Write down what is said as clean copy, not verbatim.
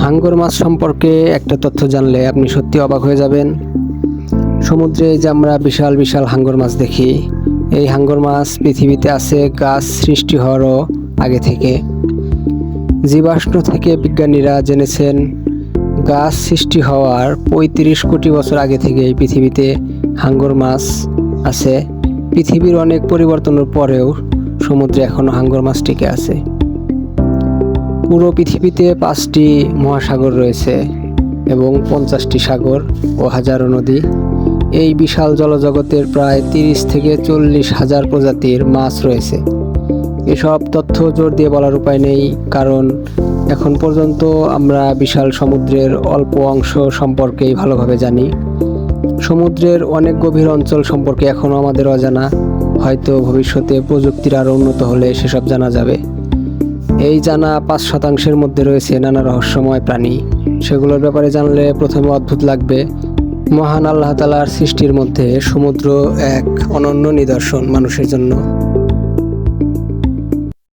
হাঙ্গর মাছ সম্পর্কে একটা তথ্য জানলে আপনি সত্যি অবাক হয়ে যাবেন। সমুদ্রে যে আমরা বিশাল বিশাল হাঙ্গর মাছ দেখি, এই হাঙ্গর মাছ পৃথিবীতে আছে গাছ সৃষ্টি হওয়ারও আগে থেকে। জীবাশ্ম থেকে বিজ্ঞানীরা জেনেছেন গাছ সৃষ্টি হওয়ার ৩৫ কোটি বছর আগে থেকেই পৃথিবীতে হাঙ্গর মাছ আছে। পৃথিবীর অনেক পরিবর্তনের পরেও সমুদ্রে এখনও হাঙ্গর মাছ টিকে আছে। পুরো পৃথিবীতে 5টি মহাসাগর রয়েছে এবং 50টি সাগর ও হাজারো নদী। এই বিশাল জলজগতের প্রায় 30 থেকে 40 হাজার প্রজাতির মাছ রয়েছে। এসব তথ্য জোর দিয়ে বলার উপায় নেই, কারণ এখন পর্যন্ত আমরা বিশাল সমুদ্রের অল্প অংশ সম্পর্কেই ভালোভাবে জানি। সমুদ্রের অনেক গভীর অঞ্চল সম্পর্কে এখনও আমাদের অজানা। হয়তো ভবিষ্যতে প্রযুক্তির আরও উন্নত হলে সেসব জানা যাবে। এই জানা 5% মধ্যে রয়েছে নানা রহস্যময় প্রাণী। সেগুলোর ব্যাপারে জানলে প্রথমে অদ্ভুত লাগবে। মহান আল্লাহ তাআলার সৃষ্টির মধ্যে সমুদ্র এক অনন্য নিদর্শন মানুষের জন্য।